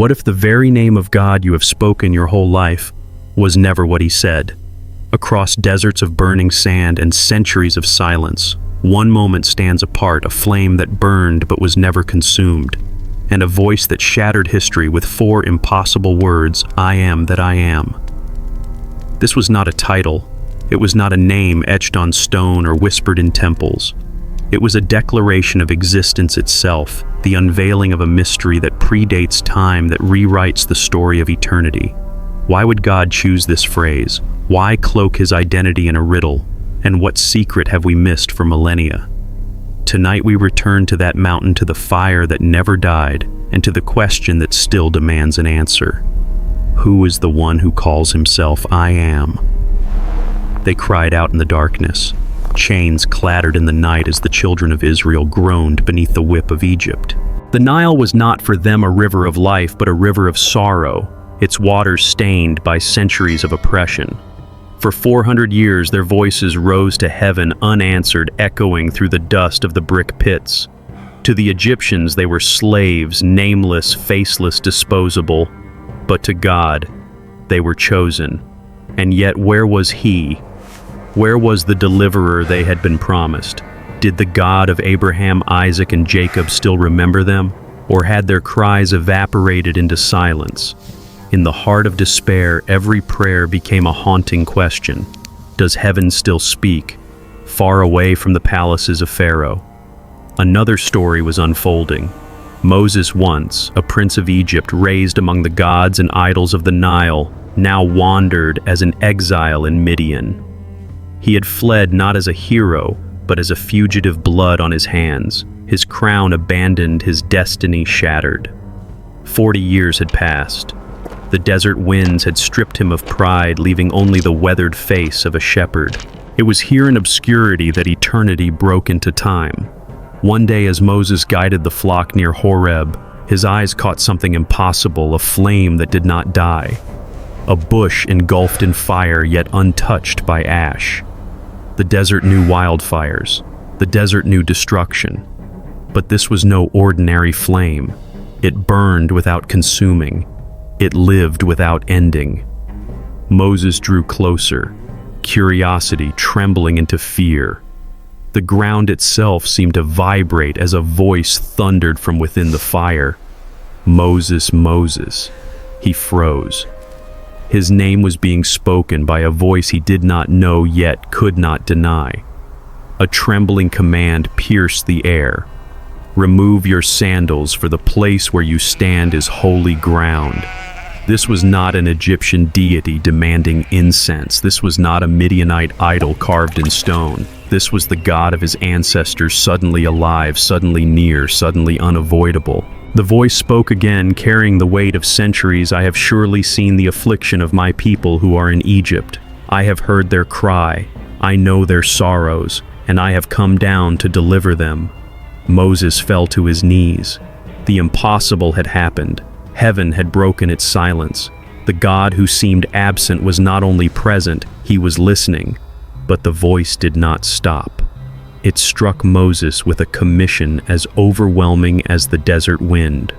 what if the very name of God you have spoken your whole life was never what he said? Across deserts of burning sand and centuries of silence, one moment stands apart, a flame that burned but was never consumed, and a voice that shattered history with 4 impossible words, I am that I am. This was not a title. It was not a name etched on stone or whispered in temples. It was a declaration of existence itself, the unveiling of a mystery that predates time, that rewrites the story of eternity. Why would God choose this phrase? Why cloak his identity in a riddle? And what secret have we missed for millennia? Tonight we return to that mountain, to the fire that never died, and to the question that still demands an answer. Who is the one who calls himself I am? They cried out in the darkness. Chains clattered in the night as the children of Israel groaned beneath the whip of Egypt. The Nile was not for them a river of life, but a river of sorrow, its waters stained by centuries of oppression. For 400 years their voices rose to heaven unanswered, echoing through the dust of the brick pits. To the Egyptians they were slaves, nameless, faceless, disposable. But to God, they were chosen. And yet where was he? Where was the deliverer they had been promised? Did the God of Abraham, Isaac, and Jacob still remember them? Or had their cries evaporated into silence? In the heart of despair, every prayer became a haunting question. Does heaven still speak, far away from the palaces of Pharaoh? Another story was unfolding. Moses, once a prince of Egypt, raised among the gods and idols of the Nile, now wandered as an exile in Midian. He had fled not as a hero, but as a fugitive, blood on his hands, his crown abandoned, his destiny shattered. 40 years had passed. The desert winds had stripped him of pride, leaving only the weathered face of a shepherd. It was here in obscurity that eternity broke into time. One day, as Moses guided the flock near Horeb, his eyes caught something impossible, a flame that did not die. A bush engulfed in fire, yet untouched by ash. The desert knew wildfires. The desert knew destruction. But this was no ordinary flame. It burned without consuming. It lived without ending. Moses drew closer, curiosity trembling into fear. The ground itself seemed to vibrate as a voice thundered from within the fire. Moses, Moses. He froze. His name was being spoken by a voice he did not know yet could not deny. A trembling command pierced the air. Remove your sandals, for the place where you stand is holy ground. This was not an Egyptian deity demanding incense. This was not a Midianite idol carved in stone. This was the God of his ancestors, suddenly alive, suddenly near, suddenly unavoidable. The voice spoke again, carrying the weight of centuries. I have surely seen the affliction of my people who are in Egypt. I have heard their cry. I know their sorrows, and I have come down to deliver them. Moses fell to his knees. The impossible had happened. Heaven had broken its silence. The God who seemed absent was not only present, he was listening. But the voice did not stop. It struck Moses with a commission as overwhelming as the desert wind.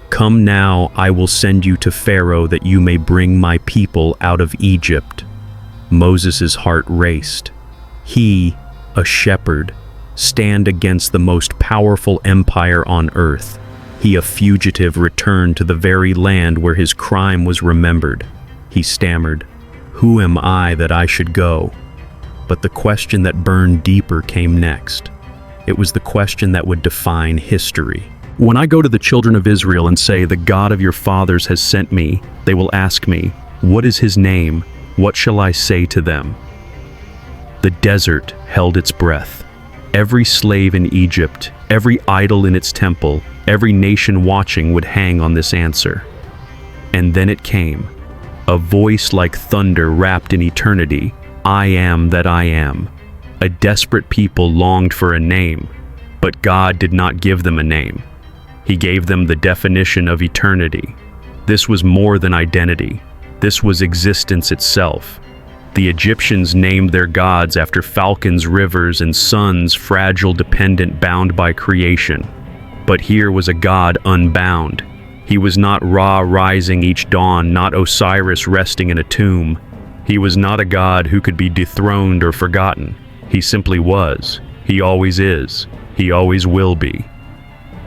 Come now, I will send you to Pharaoh that you may bring my people out of Egypt. Moses' heart raced. He, a shepherd, stand against the most powerful empire on earth. He, a fugitive, returned to the very land where his crime was remembered. He stammered, "Who am I that I should go?" But the question that burned deeper came next. It was the question that would define history. When I go to the children of Israel and say, "The God of your fathers has sent me," they will ask me, "What is his name? What shall I say to them?" The desert held its breath. Every slave in Egypt, every idol in its temple, every nation watching would hang on this answer. And then it came, a voice like thunder wrapped in eternity. I am that I am. A desperate people longed for a name, but God did not give them a name. He gave them the definition of eternity. This was more than identity. This was existence itself. The Egyptians named their gods after falcons, rivers, and suns, fragile, dependent, bound by creation. But here was a God unbound. He was not Ra rising each dawn, not Osiris resting in a tomb. He was not a god who could be dethroned or forgotten. He simply was. He always is. He always will be.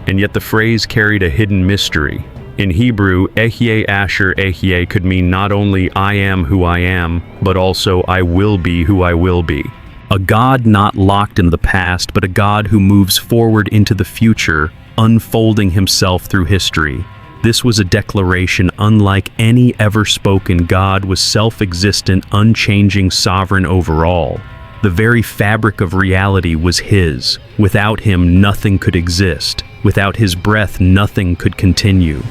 And yet the phrase carried a hidden mystery. In Hebrew, Ehyeh Asher Ehyeh could mean not only I am who I am, but also I will be who I will be. A God not locked in the past, but a God who moves forward into the future, unfolding himself through history. This was a declaration unlike any ever spoken. God was self-existent, unchanging, sovereign over all. The very fabric of reality was his. Without him, nothing could exist. Without his breath, nothing could continue.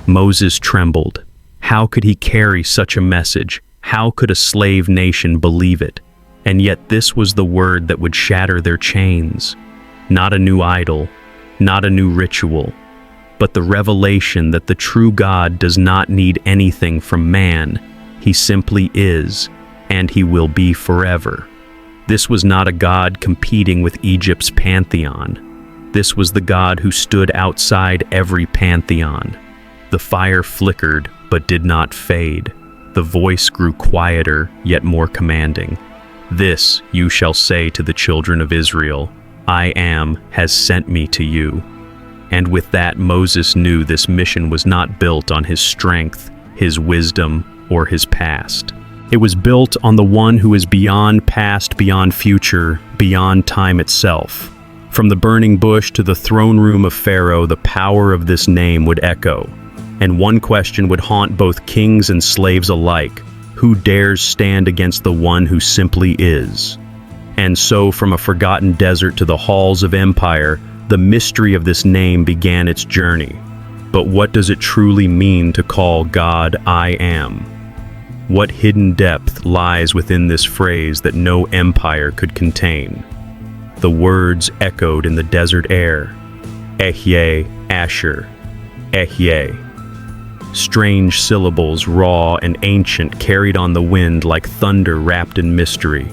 Moses trembled. How could he carry such a message? How could a slave nation believe it? And yet this was the word that would shatter their chains. Not a new idol, not a new ritual, but the revelation that the true God does not need anything from man. He simply is, and he will be forever. This was not a God competing with Egypt's pantheon. This was the God who stood outside every pantheon. The fire flickered, but did not fade. The voice grew quieter, yet more commanding. This you shall say to the children of Israel, I am has sent me to you. And with that, Moses knew this mission was not built on his strength, his wisdom, or his past. It was built on the one who is beyond past, beyond future, beyond time itself. From the burning bush to the throne room of Pharaoh, the power of this name would echo. And one question would haunt both kings and slaves alike: who dares stand against the one who simply is? And so, from a forgotten desert to the halls of empire, the mystery of this name began its journey. But what does it truly mean to call God I am? What hidden depth lies within this phrase that no empire could contain? The words echoed in the desert air. Ehyeh Asher, Ehyeh. Strange syllables, raw and ancient, carried on the wind like thunder wrapped in mystery.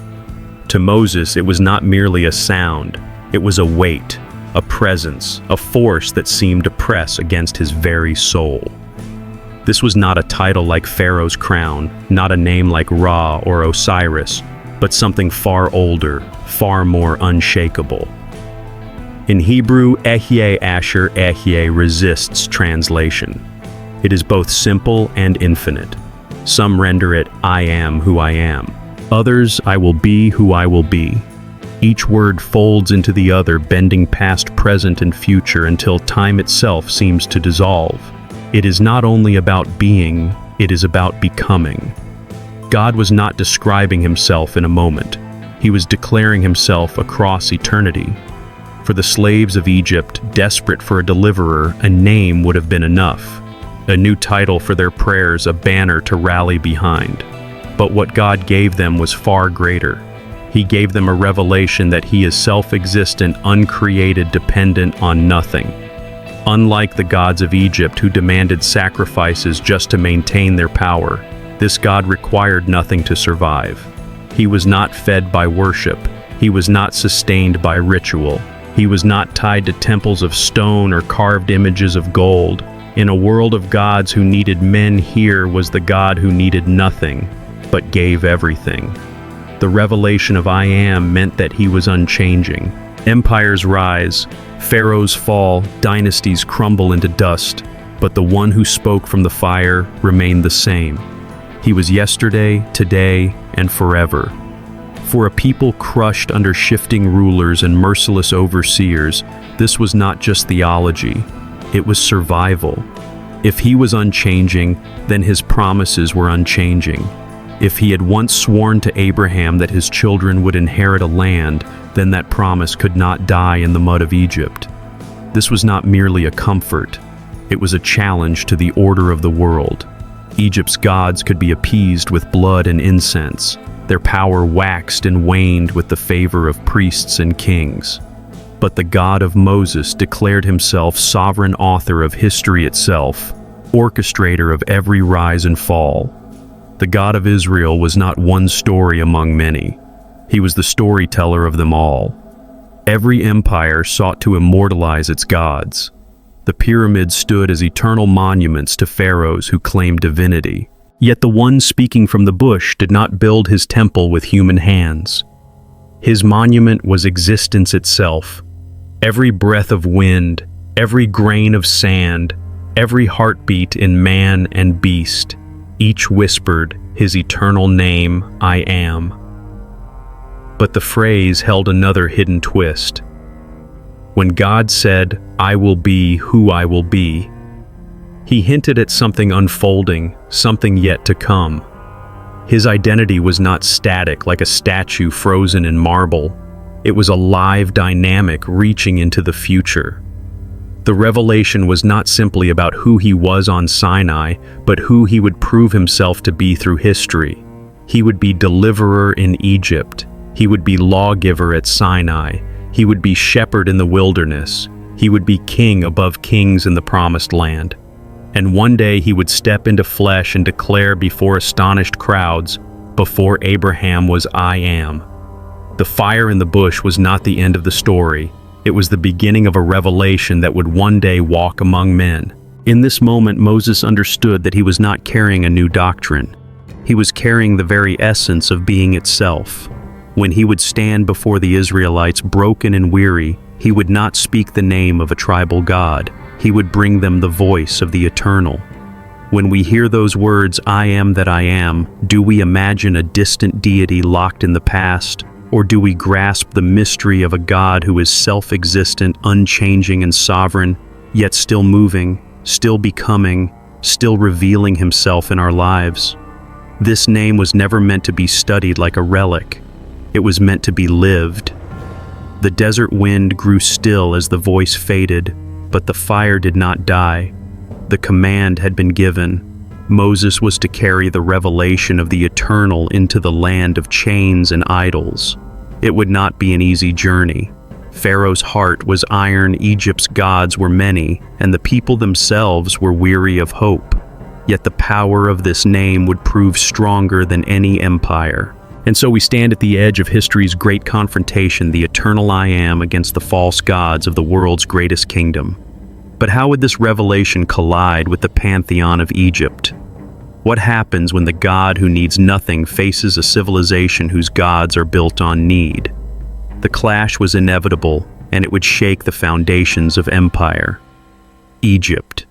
To Moses, it was not merely a sound. It was a weight, a presence, a force that seemed to press against his very soul. This was not a title like Pharaoh's crown, not a name like Ra or Osiris, but something far older, far more unshakable. In Hebrew, Ehyeh Asher Ehyeh resists translation. It is both simple and infinite. Some render it, I am who I am. Others, I will be who I will be. Each word folds into the other, bending past, present, and future until time itself seems to dissolve. It is not only about being, it is about becoming. God was not describing himself in a moment. He was declaring himself across eternity. For the slaves of Egypt, desperate for a deliverer, a name would have been enough. A new title for their prayers, a banner to rally behind. But what God gave them was far greater. He gave them a revelation that he is self-existent, uncreated, dependent on nothing. Unlike the gods of Egypt who demanded sacrifices just to maintain their power, this God required nothing to survive. He was not fed by worship. He was not sustained by ritual. He was not tied to temples of stone or carved images of gold. In a world of gods who needed men, here was the God who needed nothing, but gave everything. The revelation of I am meant that he was unchanging. Empires rise, pharaohs fall, dynasties crumble into dust, but the one who spoke from the fire remained the same. He was yesterday, today, and forever. For a people crushed under shifting rulers and merciless overseers, this was not just theology. It was survival. If he was unchanging, then his promises were unchanging. If he had once sworn to Abraham that his children would inherit a land, then that promise could not die in the mud of Egypt. This was not merely a comfort. It was a challenge to the order of the world. Egypt's gods could be appeased with blood and incense. Their power waxed and waned with the favor of priests and kings. But the God of Moses declared himself sovereign author of history itself, orchestrator of every rise and fall. The God of Israel was not one story among many. He was the storyteller of them all. Every empire sought to immortalize its gods. The pyramids stood as eternal monuments to pharaohs who claimed divinity. Yet the one speaking from the bush did not build his temple with human hands. His monument was existence itself. Every breath of wind, every grain of sand, every heartbeat in man and beast, each whispered his eternal name, I am. But the phrase held another hidden twist. When God said, I will be who I will be, he hinted at something unfolding, something yet to come. His identity was not static like a statue frozen in marble. It was a live dynamic reaching into the future. The revelation was not simply about who he was on Sinai, but who he would prove himself to be through history. He would be deliverer in Egypt. He would be lawgiver at Sinai. He would be shepherd in the wilderness. He would be king above kings in the promised land. And one day he would step into flesh and declare before astonished crowds, before Abraham was I am. The fire in the bush was not the end of the story. It was the beginning of a revelation that would one day walk among men. In this moment, Moses understood that he was not carrying a new doctrine. He was carrying the very essence of being itself. When he would stand before the Israelites broken and weary, he would not speak the name of a tribal god. He would bring them the voice of the eternal. When we hear those words, I am that I am, do we imagine a distant deity locked in the past? Or do we grasp the mystery of a God who is self-existent, unchanging and sovereign, yet still moving, still becoming, still revealing himself in our lives? This name was never meant to be studied like a relic. It was meant to be lived. The desert wind grew still as the voice faded, but the fire did not die. The command had been given. Moses was to carry the revelation of the eternal into the land of chains and idols. It would not be an easy journey. Pharaoh's heart was iron, Egypt's gods were many, and the people themselves were weary of hope. Yet the power of this name would prove stronger than any empire. And so we stand at the edge of history's great confrontation, the eternal I am against the false gods of the world's greatest kingdom. But how would this revelation collide with the pantheon of Egypt? What happens when the God who needs nothing faces a civilization whose gods are built on need? The clash was inevitable, and it would shake the foundations of empire. Egypt,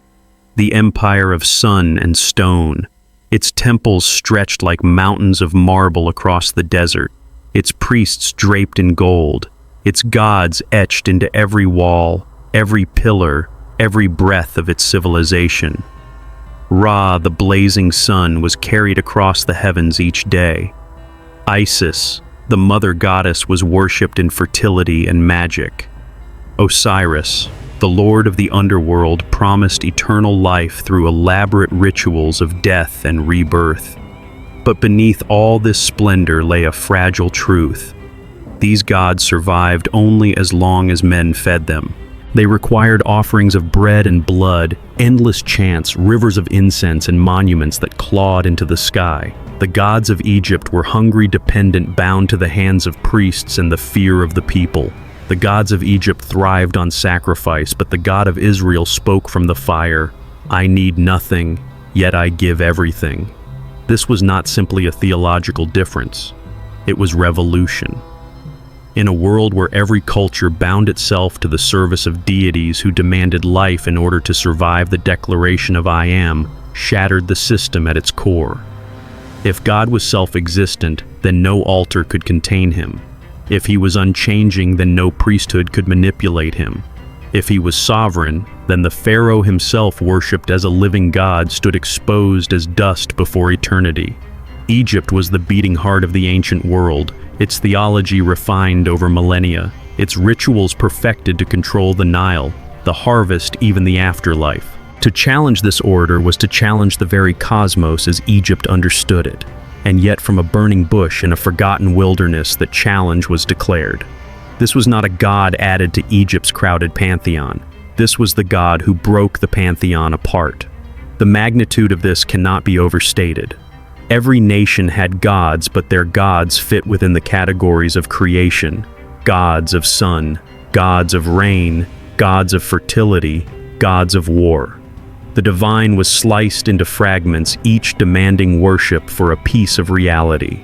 the empire of sun and stone, its temples stretched like mountains of marble across the desert, its priests draped in gold, its gods etched into every wall, every pillar, every breath of its civilization. Ra, the blazing sun, was carried across the heavens each day. Isis, the mother goddess, was worshipped in fertility and magic. Osiris, the lord of the underworld, promised eternal life through elaborate rituals of death and rebirth. But beneath all this splendor lay a fragile truth. These gods survived only as long as men fed them. They required offerings of bread and blood, endless chants, rivers of incense, and monuments that clawed into the sky. The gods of Egypt were hungry, dependent, bound to the hands of priests and the fear of the people. The gods of Egypt thrived on sacrifice, but the God of Israel spoke from the fire, I need nothing, yet I give everything. This was not simply a theological difference. It was revolution. In a world where every culture bound itself to the service of deities who demanded life in order to survive, the declaration of I am shattered the system at its core. If God was self-existent, then no altar could contain him. If he was unchanging, then no priesthood could manipulate him. If he was sovereign, then the Pharaoh himself, worshipped as a living god, stood exposed as dust before eternity. Egypt was the beating heart of the ancient world, its theology refined over millennia, its rituals perfected to control the Nile, the harvest, even the afterlife. To challenge this order was to challenge the very cosmos as Egypt understood it. And yet from a burning bush in a forgotten wilderness, the challenge was declared. This was not a god added to Egypt's crowded pantheon. This was the God who broke the pantheon apart. The magnitude of this cannot be overstated. Every nation had gods, but their gods fit within the categories of creation. Gods of sun, gods of rain, gods of fertility, gods of war. The divine was sliced into fragments, each demanding worship for a piece of reality.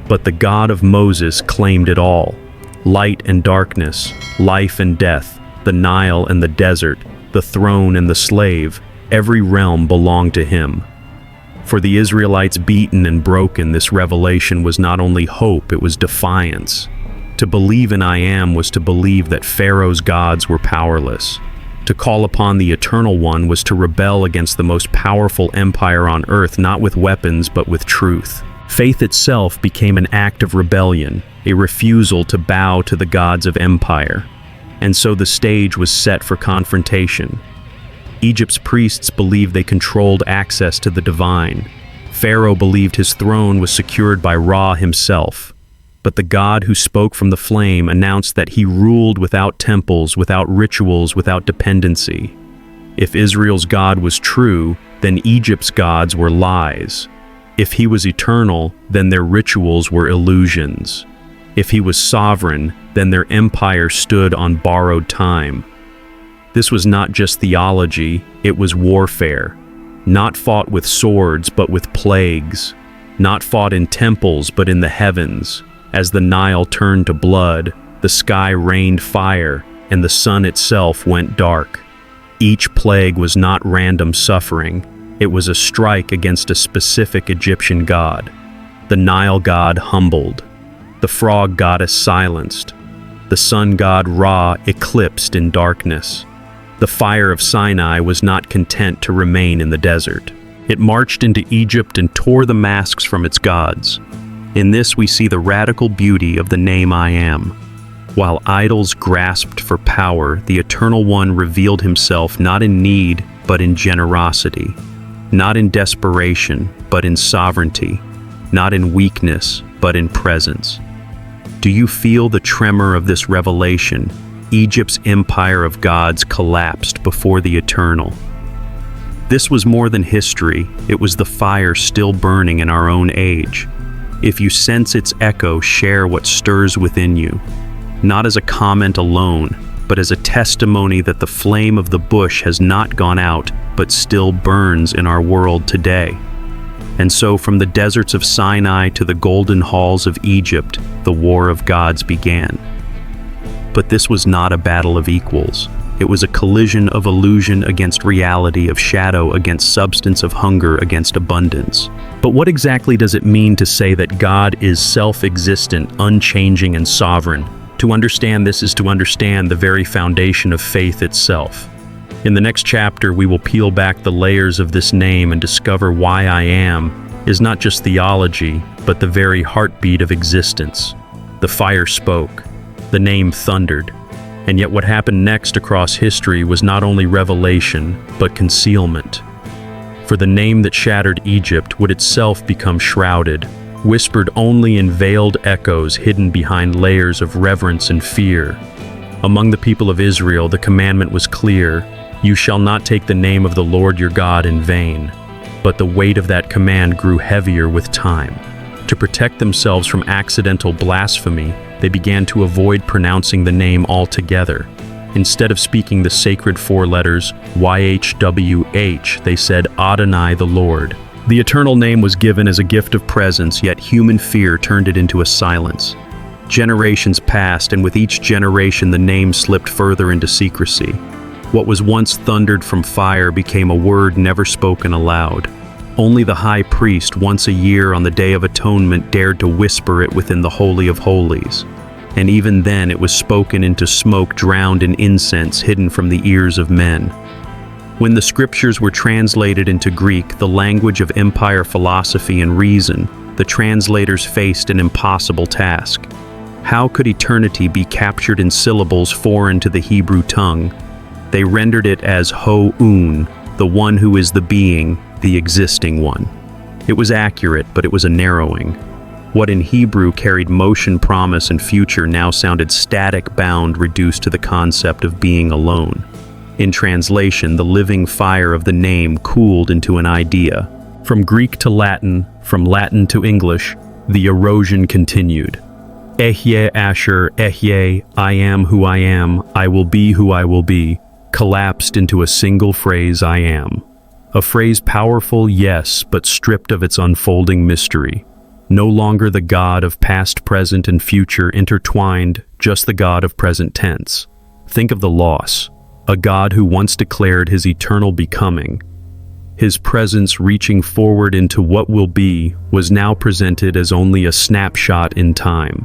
But the God of Moses claimed it all: light and darkness, life and death, the Nile and the desert, the throne and the slave. Every realm belonged to him. For the Israelites beaten and broken, this revelation was not only hope, it was defiance. To believe in I Am was to believe that Pharaoh's gods were powerless. To call upon the Eternal One was to rebel against the most powerful empire on earth, not with weapons but with truth. Faith itself became an act of rebellion, a refusal to bow to the gods of empire. And so the stage was set for confrontation. Egypt's priests believed they controlled access to the divine. Pharaoh believed his throne was secured by Ra himself. But the God who spoke from the flame announced that he ruled without temples, without rituals, without dependency. If Israel's God was true, then Egypt's gods were lies. If he was eternal, then their rituals were illusions. If he was sovereign, then their empire stood on borrowed time. This was not just theology, it was warfare. Not fought with swords, but with plagues. Not fought in temples, but in the heavens. As the Nile turned to blood, the sky rained fire, and the sun itself went dark. Each plague was not random suffering, it was a strike against a specific Egyptian god. The Nile god humbled, the frog goddess silenced, the sun god Ra eclipsed in darkness. The fire of Sinai was not content to remain in the desert. It marched into Egypt and tore the masks from its gods. In this we see the radical beauty of the name I Am. While idols grasped for power, the Eternal One revealed himself not in need, but in generosity. Not in desperation, but in sovereignty. Not in weakness, but in presence. Do you feel the tremor of this revelation? Egypt's empire of gods collapsed before the Eternal. This was more than history, it was the fire still burning in our own age. If you sense its echo, share what stirs within you, not as a comment alone, but as a testimony that the flame of the bush has not gone out, but still burns in our world today. And so from the deserts of Sinai to the golden halls of Egypt, the war of gods began. But this was not a battle of equals. It was a collision of illusion against reality, of shadow against substance, of hunger against abundance. But what exactly does it mean to say that God is self-existent, unchanging, and sovereign? To understand this is to understand the very foundation of faith itself. In the next chapter, we will peel back the layers of this name and discover why I Am is not just theology, but the very heartbeat of existence. The fire spoke. The name thundered. And yet what happened next across history was not only revelation, but concealment. For the name that shattered Egypt would itself become shrouded, whispered only in veiled echoes hidden behind layers of reverence and fear. Among the people of Israel, the commandment was clear: you shall not take the name of the Lord your God in vain. But the weight of that command grew heavier with time. To protect themselves from accidental blasphemy, they began to avoid pronouncing the name altogether. Instead of speaking the sacred four letters, YHWH, they said Adonai the Lord. The eternal name was given as a gift of presence, yet human fear turned it into a silence. Generations passed, and with each generation the name slipped further into secrecy. What was once thundered from fire became a word never spoken aloud. Only the high priest, once a year on the Day of Atonement, dared to whisper it within the Holy of Holies. And even then it was spoken into smoke drowned in incense hidden from the ears of men. When the scriptures were translated into Greek, the language of empire philosophy and reason, the translators faced an impossible task. How could eternity be captured in syllables foreign to the Hebrew tongue? They rendered it as Ho-Un, the one who is the being, the existing one. It was accurate, but it was a narrowing. What in Hebrew carried motion, promise, and future now sounded static, bound, reduced to the concept of being alone. In translation, the living fire of the name cooled into an idea. From Greek to Latin, from Latin to English, the erosion continued. Ehyeh Asher, Ehyeh, I am who I am, I will be who I will be. collapsed into a single phrase, I am. A phrase powerful, yes, but stripped of its unfolding mystery. No longer the God of past, present, and future intertwined, just the God of present tense. Think of the loss. A God who once declared his eternal becoming, his presence reaching forward into what will be, was now presented as only a snapshot in time.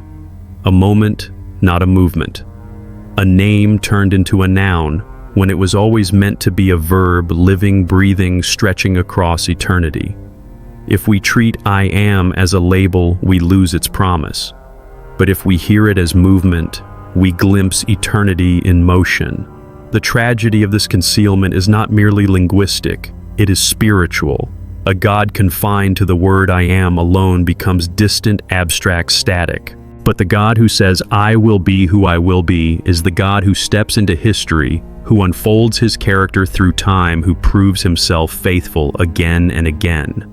A moment, not a movement. A name turned into a noun, when it was always meant to be a verb, living, breathing, stretching across eternity. If we treat I am as a label, we lose its promise. But if we hear it as movement, we glimpse eternity in motion. The tragedy of this concealment is not merely linguistic, it is spiritual. A God confined to the word I am alone becomes distant, abstract, static. But the God who says, I will be who I will be, is the God who steps into history, who unfolds his character through time, who proves himself faithful again and again.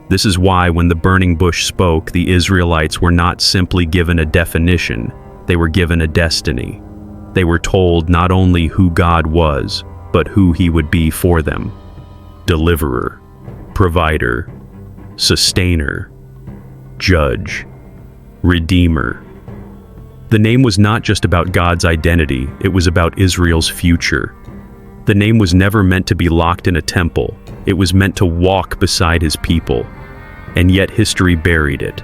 This is why when the burning bush spoke, the Israelites were not simply given a definition, they were given a destiny. They were told not only who God was, but who he would be for them. Deliverer, provider, sustainer, judge, redeemer. The name was not just about God's identity, it was about Israel's future. The name was never meant to be locked in a temple, it was meant to walk beside his people. And yet history buried it.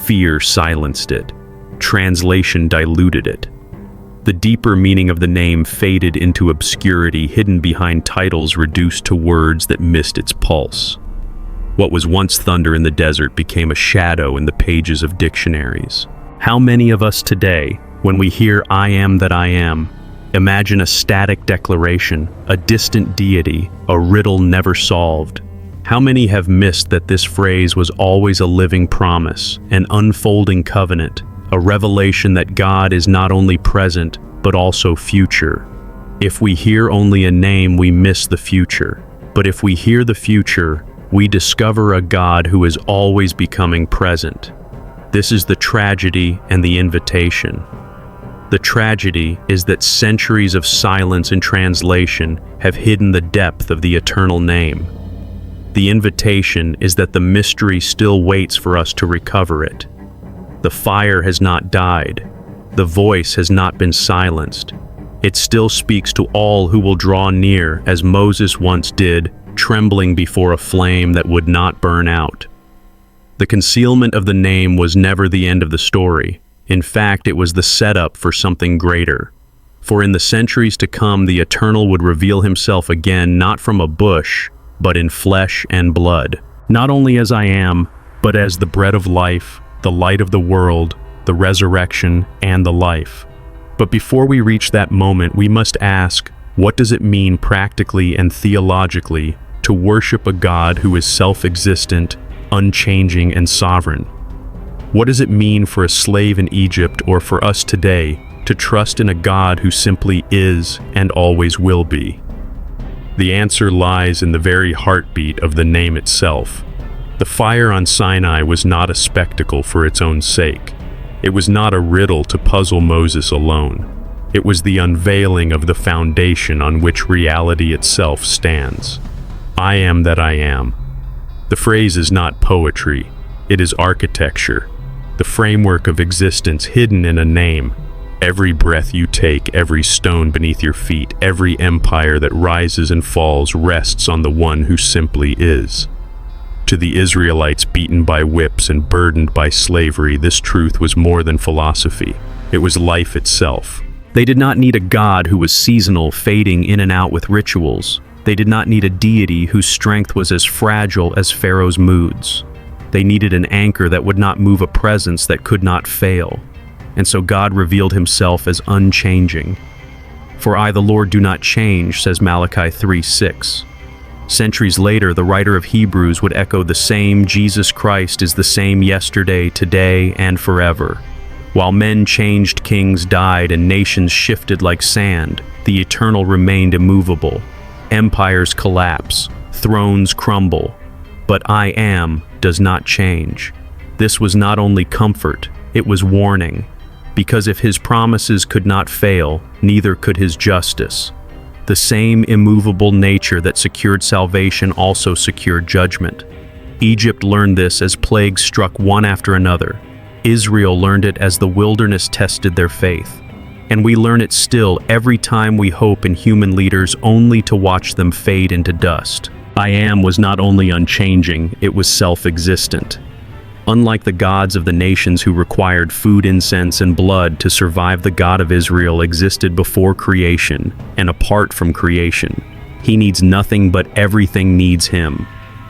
Fear silenced it. Translation diluted it. The deeper meaning of the name faded into obscurity, hidden behind titles reduced to words that missed its pulse. What was once thunder in the desert became a shadow in the pages of dictionaries. How many of us today, when we hear I am that I am, imagine a static declaration, a distant deity, a riddle never solved? How many have missed that this phrase was always a living promise, an unfolding covenant, a revelation that God is not only present, but also future? If we hear only a name, we miss the future. But if we hear the future, we discover a God who is always becoming present. This is the tragedy and the invitation. The tragedy is that centuries of silence and translation have hidden the depth of the eternal name. The invitation is that the mystery still waits for us to recover it. The fire has not died. The voice has not been silenced. It still speaks to all who will draw near, as Moses once did, trembling before a flame that would not burn out. The concealment of the name was never the end of the story. In fact, it was the setup for something greater. For in the centuries to come, the Eternal would reveal himself again, not from a bush, but in flesh and blood. Not only as I am, but as the bread of life, the light of the world, the resurrection, and the life. But before we reach that moment, we must ask, what does it mean practically and theologically to worship a God who is self-existent, unchanging, and sovereign? What does it mean for a slave in Egypt or for us today to trust in a God who simply is and always will be? The answer lies in the very heartbeat of the name itself. The fire on Sinai was not a spectacle for its own sake. It was not a riddle to puzzle Moses alone. It was the unveiling of the foundation on which reality itself stands. I am that I am. The phrase is not poetry, it is architecture, the framework of existence hidden in a name. Every breath you take, every stone beneath your feet, every empire that rises and falls rests on the one who simply is. To the Israelites beaten by whips and burdened by slavery, this truth was more than philosophy. It was life itself. They did not need a God who was seasonal, fading in and out with rituals. They did not need a deity whose strength was as fragile as Pharaoh's moods. They needed an anchor that would not move, a presence that could not fail. And so God revealed himself as unchanging. For I, the Lord, do not change, says Malachi 3:6. Centuries later, the writer of Hebrews would echo the same. Jesus Christ is the same yesterday, today, and forever. While men changed, kings died, and nations shifted like sand, the Eternal remained immovable. Empires collapse, thrones crumble, but I am does not change. This was not only comfort, it was warning. Because if his promises could not fail, neither could his justice. The same immovable nature that secured salvation also secured judgment. Egypt learned this as plagues struck one after another. Israel learned it as the wilderness tested their faith. And we learn it still every time we hope in human leaders only to watch them fade into dust. I Am was not only unchanging, it was self-existent. Unlike the gods of the nations who required food, incense, and blood to survive, the God of Israel existed before creation and apart from creation. He needs nothing, but everything needs him.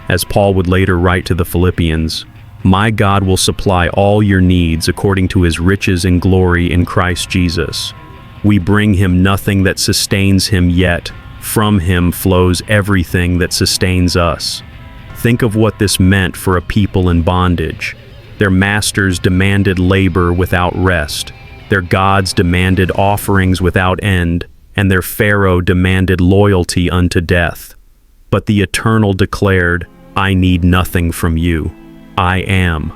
As Paul would later write to the Philippians, "My God will supply all your needs according to his riches in glory in Christ Jesus." We bring him nothing that sustains him, yet from him flows everything that sustains us. Think of what this meant for a people in bondage. Their masters demanded labor without rest. Their gods demanded offerings without end, and their Pharaoh demanded loyalty unto death. But the Eternal declared, "I need nothing from you. I am.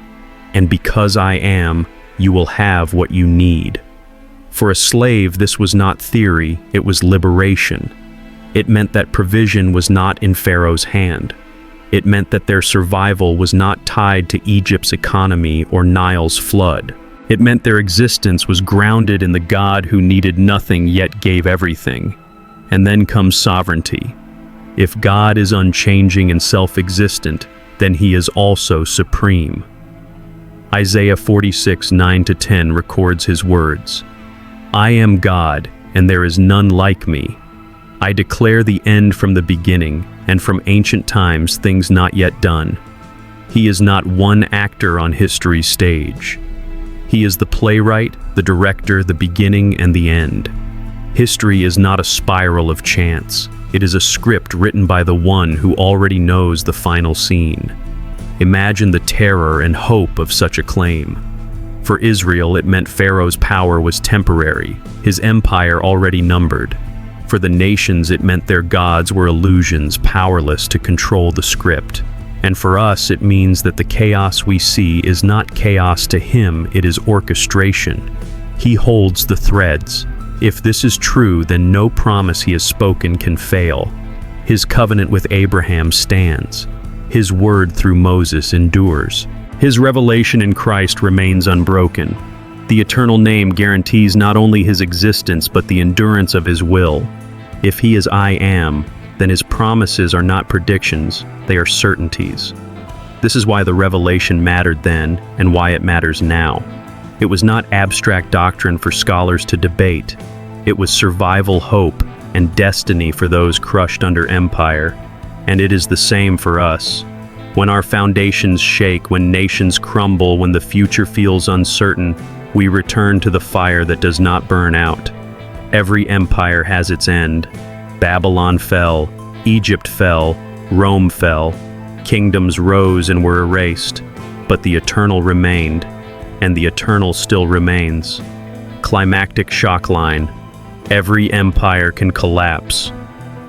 And because I am, you will have what you need." For a slave, this was not theory, it was liberation. It meant that provision was not in Pharaoh's hand. It meant that their survival was not tied to Egypt's economy or Nile's flood. It meant their existence was grounded in the God who needed nothing yet gave everything. And then comes sovereignty. If God is unchanging and self-existent, then he is also supreme. Isaiah 46:9-10 records his words, "I am God, and there is none like me. I declare the end from the beginning, and from ancient times things not yet done." He is not one actor on history's stage. He is the playwright, the director, the beginning, and the end. History is not a spiral of chance. It is a script written by the one who already knows the final scene. Imagine the terror and hope of such a claim. For Israel, it meant Pharaoh's power was temporary, his empire already numbered. For the nations, it meant their gods were illusions, powerless to control the script. And for us, it means that the chaos we see is not chaos to him, it is orchestration. He holds the threads. If this is true, then no promise he has spoken can fail. His covenant with Abraham stands. His word through Moses endures. His revelation in Christ remains unbroken. The eternal name guarantees not only his existence, but the endurance of his will. If he is I Am, then his promises are not predictions, they are certainties. This is why the revelation mattered then, and why it matters now. It was not abstract doctrine for scholars to debate. It was survival hope and destiny for those crushed under empire. And it is the same for us. When our foundations shake, when nations crumble, when the future feels uncertain, we return to the fire that does not burn out. Every empire has its end. Babylon fell, Egypt fell, Rome fell, kingdoms rose and were erased, but the eternal remained, and the eternal still remains. Climactic shock line. Every empire can collapse,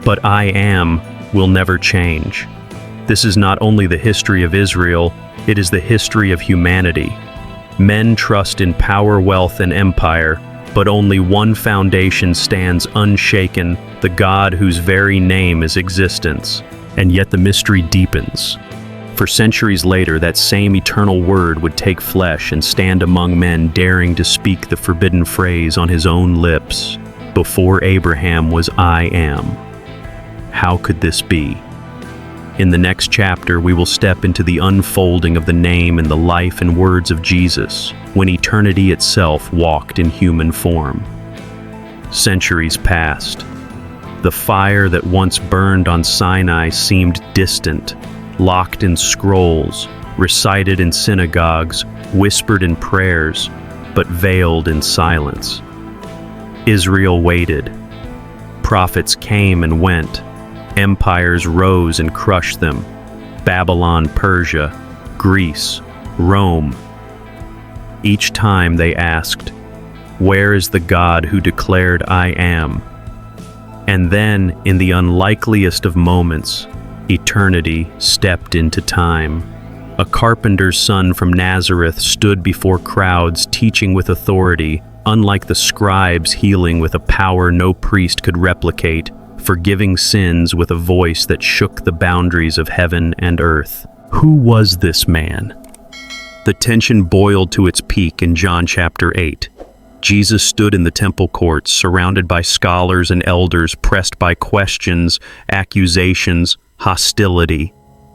but I Am will never change. This is not only the history of Israel, it is the history of humanity. Men trust in power, wealth, and empire, but only one foundation stands unshaken, the God whose very name is existence. And yet the mystery deepens. For centuries later, that same eternal word would take flesh and stand among men, daring to speak the forbidden phrase on his own lips. Before Abraham was I Am. How could this be? In the next chapter, we will step into the unfolding of the name and the life and words of Jesus, when eternity itself walked in human form. Centuries passed. The fire that once burned on Sinai seemed distant, locked in scrolls, recited in synagogues, whispered in prayers, but veiled in silence. Israel waited. Prophets came and went. Empires rose and crushed them. Babylon, Persia, Greece, Rome. Each time they asked, "Where is the God who declared I Am?" And then, in the unlikeliest of moments, eternity stepped into time. A carpenter's son from Nazareth stood before crowds, teaching with authority, unlike the scribes, healing with a power no priest could replicate. forgiving sins with a voice that shook the boundaries of heaven and earth. Who was this man? The tension boiled to its peak in John chapter 8. Jesus stood in the temple courts, surrounded by scholars and elders pressed by questions, accusations, hostility.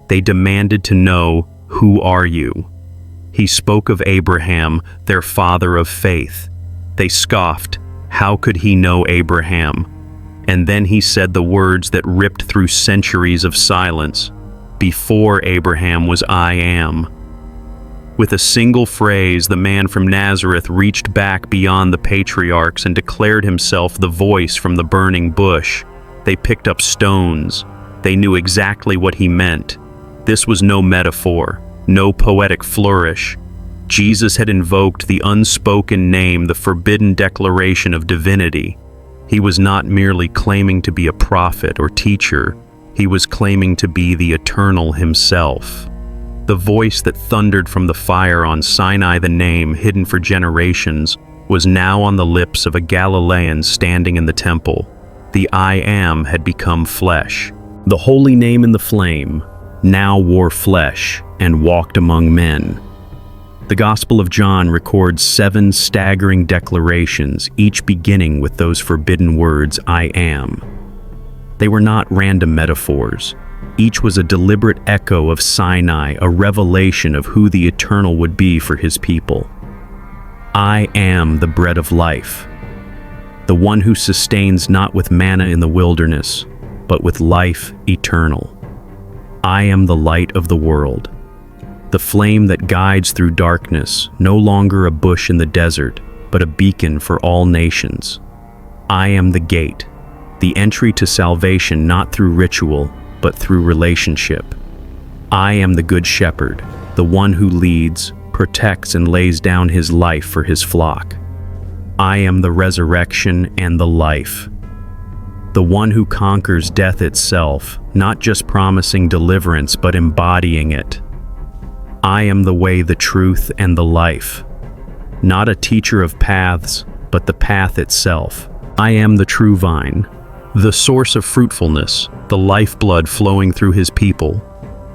They demanded to know, "Who are you?" He spoke of Abraham, their father of faith. They scoffed, "How could he know Abraham?" And then he said the words that ripped through centuries of silence. "Before Abraham was I am." With a single phrase, the man from Nazareth reached back beyond the patriarchs and declared himself the voice from the burning bush. They picked up stones. They knew exactly what he meant. This was no metaphor, no poetic flourish. Jesus had invoked the unspoken name, the forbidden declaration of divinity. He was not merely claiming to be a prophet or teacher. He was claiming to be the eternal himself. The voice that thundered from the fire on Sinai, the name hidden for generations, was now on the lips of a Galilean standing in the temple. The I Am had become flesh. The holy name in the flame now wore flesh and walked among men. The Gospel of John records 7 staggering declarations, each beginning with those forbidden words, "I am." They were not random metaphors. Each was a deliberate echo of Sinai, a revelation of who the Eternal would be for his people. I am the bread of life, the one who sustains not with manna in the wilderness, but with life eternal. I am the light of the world, the flame that guides through darkness, no longer a bush in the desert, but a beacon for all nations. I am the gate, the entry to salvation not through ritual, but through relationship. I am the good shepherd, the one who leads, protects, and lays down his life for his flock. I am the resurrection and the life, the one who conquers death itself, not just promising deliverance, but embodying it. I am the way, the truth, and the life, not a teacher of paths, but the path itself. I am the true vine, the source of fruitfulness, the lifeblood flowing through his people.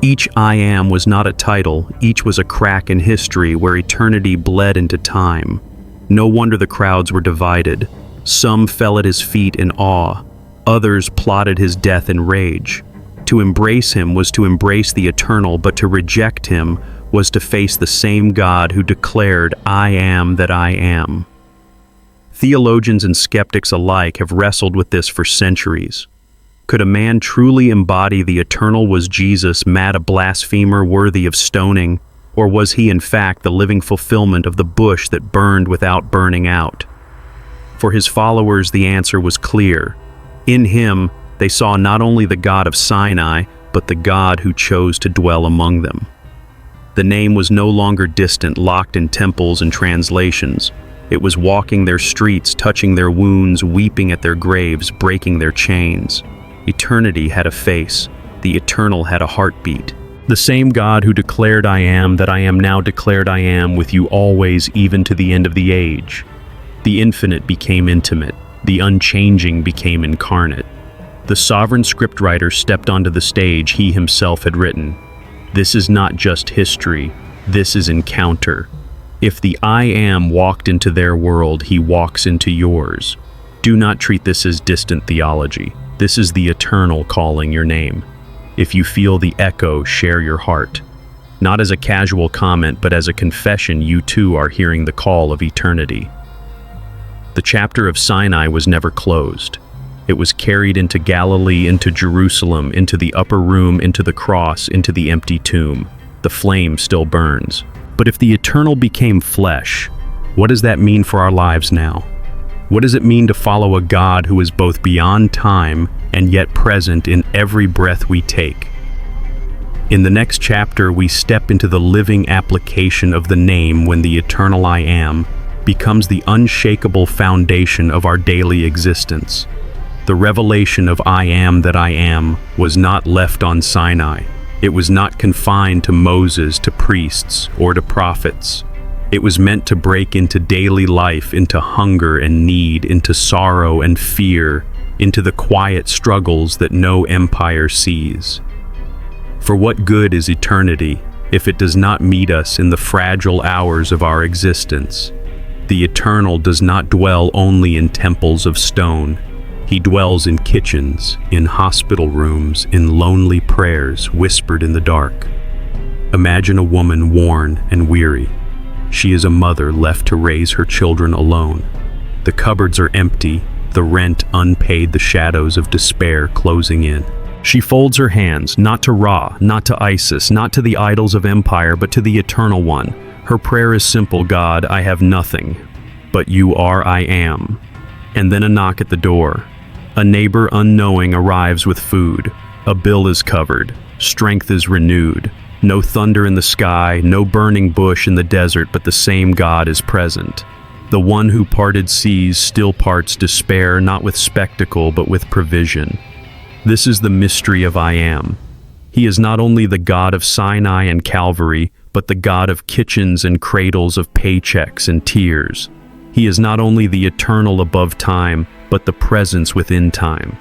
Each I am was not a title, each was a crack in history where eternity bled into time. No wonder the crowds were divided. Some fell at his feet in awe, others plotted his death in rage. To embrace him was to embrace the eternal, but to reject him was to face the same God who declared, "I am that I am." Theologians and skeptics alike have wrestled with this for centuries. Could a man truly embody the eternal? Was Jesus mad, a blasphemer worthy of stoning, or was he in fact the living fulfillment of the bush that burned without burning out? For his followers, the answer was clear. In him, they saw not only the God of Sinai, but the God who chose to dwell among them. The name was no longer distant, locked in temples and translations. It was walking their streets, touching their wounds, weeping at their graves, breaking their chains. Eternity had a face. The eternal had a heartbeat. The same God who declared, "I am that I am," now declared, "I am with you always, even to the end of the age." The infinite became intimate. The unchanging became incarnate. The sovereign scriptwriter stepped onto the stage he himself had written. This is not just history. This is encounter. If the I Am walked into their world, he walks into yours. Do not treat this as distant theology. This is the eternal calling your name. If you feel the echo, share your heart. Not as a casual comment, but as a confession, you too are hearing the call of eternity. The chapter of Sinai was never closed. It was carried into Galilee, into Jerusalem, into the upper room, into the cross, into the empty tomb. The flame still burns. But if the eternal became flesh, what does that mean for our lives now? What does it mean to follow a God who is both beyond time and yet present in every breath we take? In the next chapter, we step into the living application of the name when the eternal I Am becomes the unshakable foundation of our daily existence. The revelation of I Am that I am was not left on Sinai. It was not confined to Moses, to priests, or to prophets. It was meant to break into daily life, into hunger and need, into sorrow and fear, into the quiet struggles that no empire sees. For what good is eternity if it does not meet us in the fragile hours of our existence? The Eternal does not dwell only in temples of stone. He dwells in kitchens, in hospital rooms, in lonely prayers whispered in the dark. Imagine a woman worn and weary. She is a mother left to raise her children alone. The cupboards are empty, the rent unpaid, the shadows of despair closing in. She folds her hands, not to Ra, not to Isis, not to the idols of empire, but to the Eternal One. Her prayer is simple: God, I have nothing, but you are I am. And then a knock at the door. A neighbor unknowing arrives with food. A bill is covered. Strength is renewed. No thunder in the sky, no burning bush in the desert, but the same God is present. The one who parted seas still parts despair, not with spectacle, but with provision. This is the mystery of I Am. He is not only the God of Sinai and Calvary, but the God of kitchens and cradles, of paychecks and tears. He is not only the eternal above time, but the presence within time.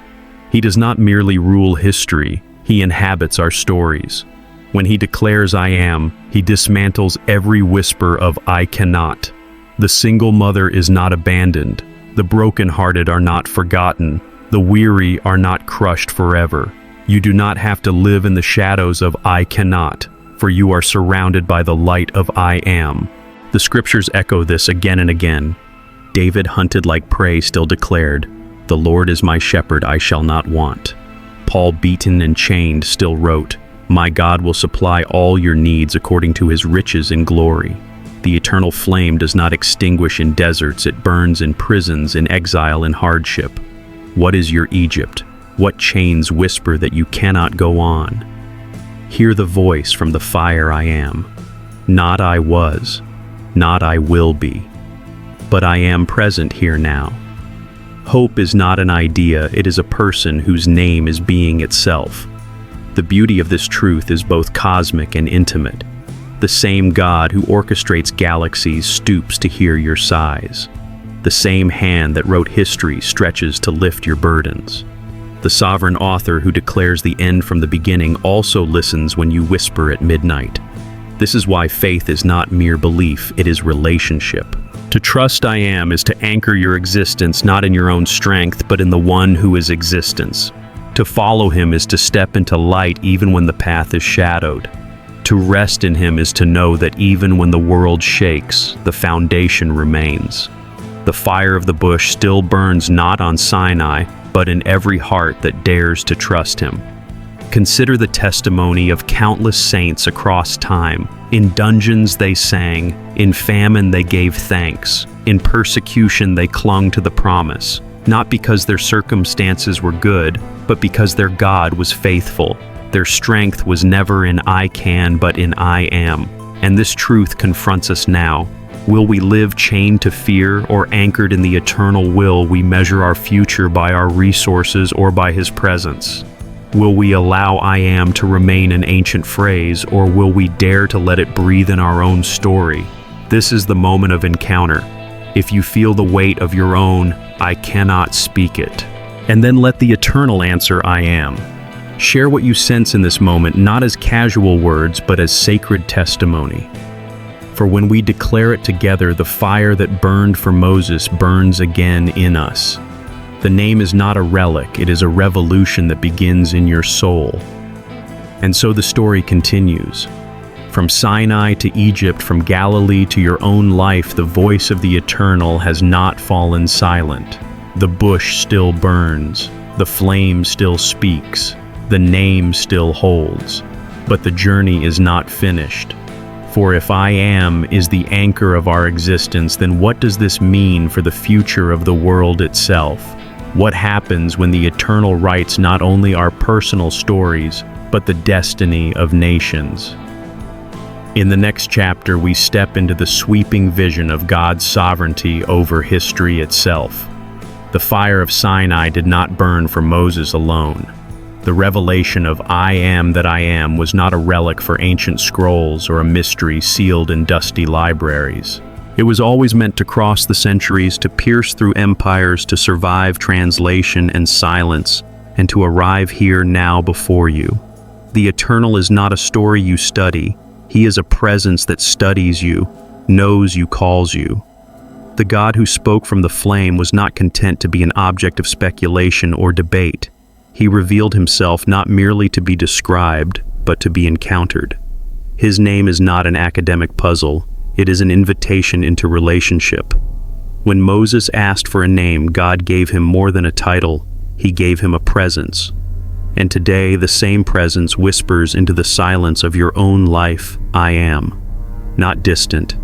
He does not merely rule history, he inhabits our stories. When he declares I am, he dismantles every whisper of I cannot. The single mother is not abandoned. The brokenhearted are not forgotten. The weary are not crushed forever. You do not have to live in the shadows of I cannot, for you are surrounded by the light of I am. The scriptures echo this again and again. David, hunted like prey, still declared, "The Lord is my shepherd, I shall not want." Paul, beaten and chained, still wrote, "My God will supply all your needs according to his riches in glory." The eternal flame does not extinguish in deserts, it burns in prisons, in exile, in hardship. What is your Egypt? What chains whisper that you cannot go on? Hear the voice from the fire I am. Not I was, not I will be, but I am present here now. Hope is not an idea, it is a person whose name is being itself. The beauty of this truth is both cosmic and intimate. The same God who orchestrates galaxies stoops to hear your sighs. The same hand that wrote history stretches to lift your burdens. The sovereign author who declares the end from the beginning also listens when you whisper at midnight. This is why faith is not mere belief, it is relationship. To trust I am is to anchor your existence not in your own strength, but in the one who is existence. To follow him is to step into light even when the path is shadowed. To rest in him is to know that even when the world shakes, the foundation remains. The fire of the bush still burns not on Sinai, but in every heart that dares to trust him. Consider the testimony of countless saints across time. In dungeons they sang, in famine they gave thanks, in persecution they clung to the promise, not because their circumstances were good, but because their God was faithful. Their strength was never in I can, but in I am. And this truth confronts us now. Will we live chained to fear, or anchored in the eternal will we measure our future by our resources or by his presence? Will we allow I am to remain an ancient phrase, or will we dare to let it breathe in our own story? This is the moment of encounter. If you feel the weight of your own, I cannot speak it. And then let the eternal answer I am. Share what you sense in this moment, not as casual words, but as sacred testimony. For when we declare it together, the fire that burned for Moses burns again in us. The name is not a relic, it is a revolution that begins in your soul. And so the story continues. From Sinai to Egypt, from Galilee to your own life, the voice of the Eternal has not fallen silent. The bush still burns, the flame still speaks, the name still holds. But the journey is not finished. For if I am is the anchor of our existence, then what does this mean for the future of the world itself? What happens when the Eternal writes not only our personal stories, but the destiny of nations? In the next chapter, we step into the sweeping vision of God's sovereignty over history itself. The fire of Sinai did not burn for Moses alone. The revelation of I am that I am was not a relic for ancient scrolls or a mystery sealed in dusty libraries. It was always meant to cross the centuries, to pierce through empires, to survive translation and silence, and to arrive here now before you. The eternal is not a story you study. He is a presence that studies you, knows you, calls you. The God who spoke from the flame was not content to be an object of speculation or debate. He revealed himself not merely to be described, but to be encountered. His name is not an academic puzzle. It is an invitation into relationship. When Moses asked for a name, God gave him more than a title. He gave him a presence. And today, the same presence whispers into the silence of your own life, I am. Not distant,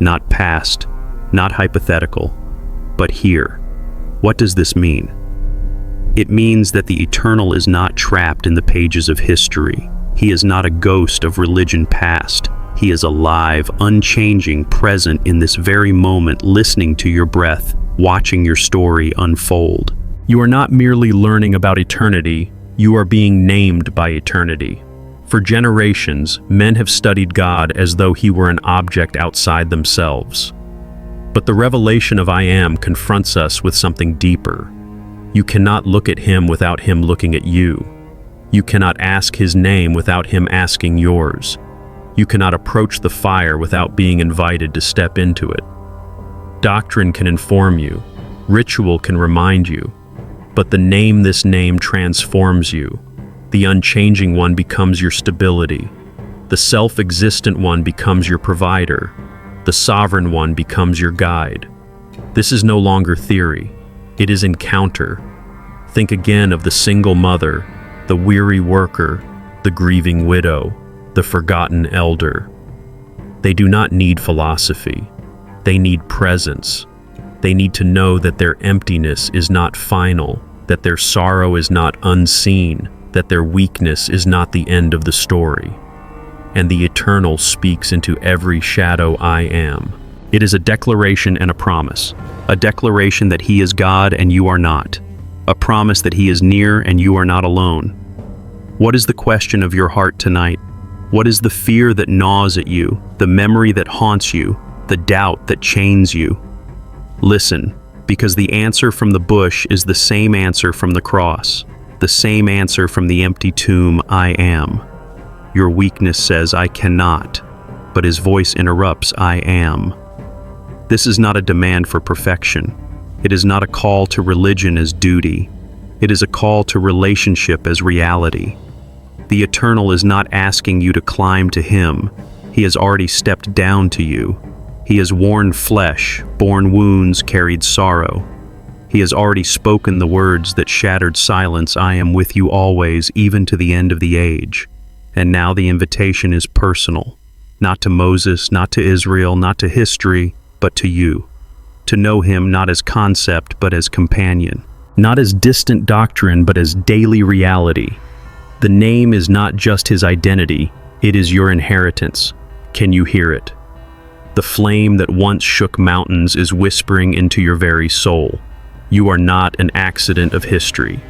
not past, not hypothetical, but here. What does this mean? It means that the eternal is not trapped in the pages of history. He is not a ghost of religion past. He is alive, unchanging, present in this very moment, listening to your breath, watching your story unfold. You are not merely learning about eternity, you are being named by eternity. For generations, men have studied God as though he were an object outside themselves. But the revelation of I Am confronts us with something deeper. You cannot look at him without him looking at you. You cannot ask his name without him asking yours. You cannot approach the fire without being invited to step into it. Doctrine can inform you, ritual can remind you, but the name this name transforms you. The unchanging one becomes your stability. The self-existent one becomes your provider. The sovereign one becomes your guide. This is no longer theory. It is encounter. Think again of the single mother, the weary worker, the grieving widow, the forgotten elder. They do not need philosophy. They need presence. They need to know that their emptiness is not final, that their sorrow is not unseen, that their weakness is not the end of the story. And the eternal speaks into every shadow I am. It is a declaration and a promise. A declaration that he is God and you are not. A promise that he is near and you are not alone. What is the question of your heart tonight? What is the fear that gnaws at you, the memory that haunts you, the doubt that chains you? Listen, because the answer from the bush is the same answer from the cross, the same answer from the empty tomb, I am. Your weakness says, I cannot, but his voice interrupts, I am. This is not a demand for perfection. It is not a call to religion as duty. It is a call to relationship as reality. The eternal is not asking you to climb to him. He has already stepped down to you. He has worn flesh, borne wounds, carried sorrow. He has already spoken the words that shattered silence, I am with you always, even to the end of the age. And now the invitation is personal. Not to Moses, not to Israel, not to history, but to you. To know him not as concept, but as companion. Not as distant doctrine, but as daily reality. The name is not just his identity, it is your inheritance. Can you hear it? The flame that once shook mountains is whispering into your very soul. You are not an accident of history.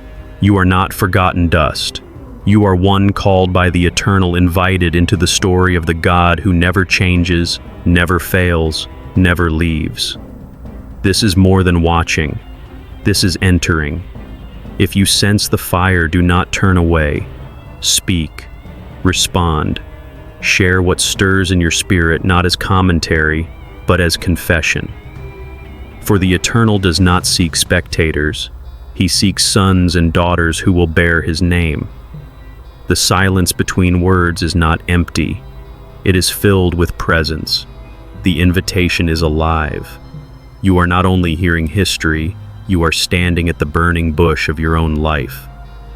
You are not forgotten dust. You are one called by the eternal, invited into the story of the God who never changes, never fails, never leaves. This is more than watching. This is entering. If you sense the fire, do not turn away. Speak. Respond. Share what stirs in your spirit, not as commentary, but as confession. For the eternal does not seek spectators. He seeks sons and daughters who will bear his name. The silence between words is not empty. It is filled with presence. The invitation is alive. You are not only hearing history, you are standing at the burning bush of your own life.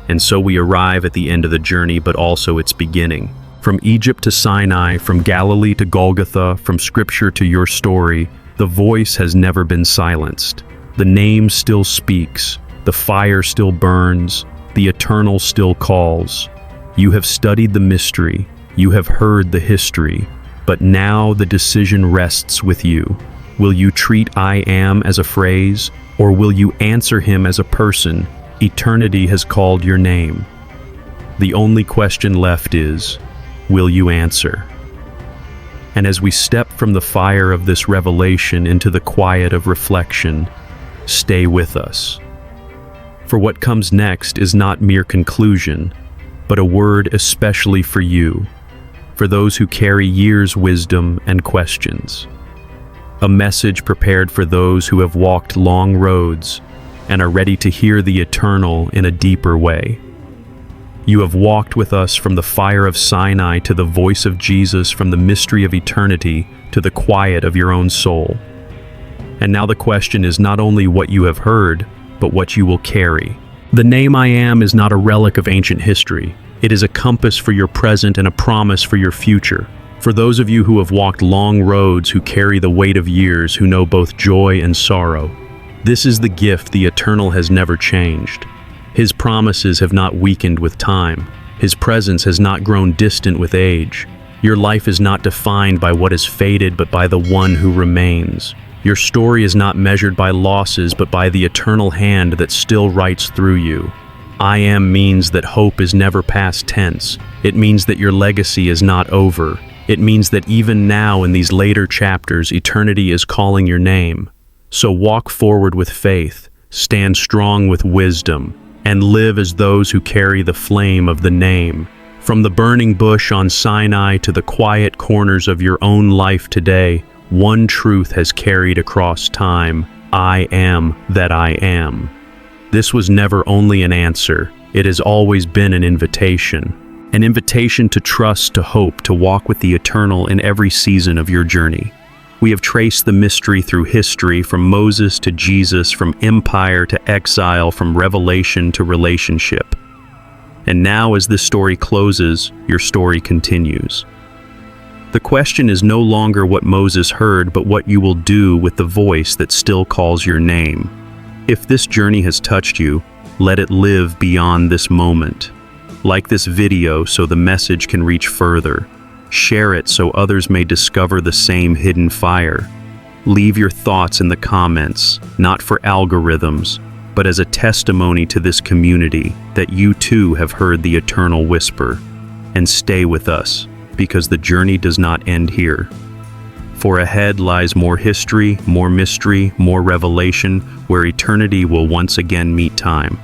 And so we arrive at the end of the journey, but also its beginning. From Egypt to Sinai, from Galilee to Golgotha, from scripture to your story, the voice has never been silenced. The name still speaks, the fire still burns, the eternal still calls. You have studied the mystery, you have heard the history, but now the decision rests with you. Will you treat I am as a phrase, or will you answer him as a person? Eternity has called your name. The only question left is, will you answer? And as we step from the fire of this revelation into the quiet of reflection, stay with us. For what comes next is not mere conclusion, but a word especially for you, for those who carry years' wisdom and questions. A message prepared for those who have walked long roads and are ready to hear the eternal in a deeper way. You have walked with us from the fire of Sinai to the voice of Jesus, from the mystery of eternity to the quiet of your own soul. And now the question is not only what you have heard, but what you will carry. The name I Am is not a relic of ancient history. It is a compass for your present and a promise for your future. For those of you who have walked long roads, who carry the weight of years, who know both joy and sorrow, this is the gift the eternal has never changed. His promises have not weakened with time. His presence has not grown distant with age. Your life is not defined by what is faded, but by the one who remains. Your story is not measured by losses, but by the eternal hand that still writes through you. I Am means that hope is never past tense. It means that your legacy is not over. It means that even now in these later chapters, eternity is calling your name. So walk forward with faith, stand strong with wisdom, and live as those who carry the flame of the name. From the burning bush on Sinai to the quiet corners of your own life today, one truth has carried across time: I am that I am. This was never only an answer, it has always been an invitation. An invitation to trust, to hope, to walk with the eternal in every season of your journey. We have traced the mystery through history, from Moses to Jesus, from empire to exile, from revelation to relationship. And now, as this story closes, your story continues. The question is no longer what Moses heard, but what you will do with the voice that still calls your name. If this journey has touched you, let it live beyond this moment. Like this video so the message can reach further. Share it so others may discover the same hidden fire. Leave your thoughts in the comments, not for algorithms, but as a testimony to this community that you too have heard the eternal whisper. And stay with us, because the journey does not end here. For ahead lies more history, more mystery, more revelation, where eternity will once again meet time.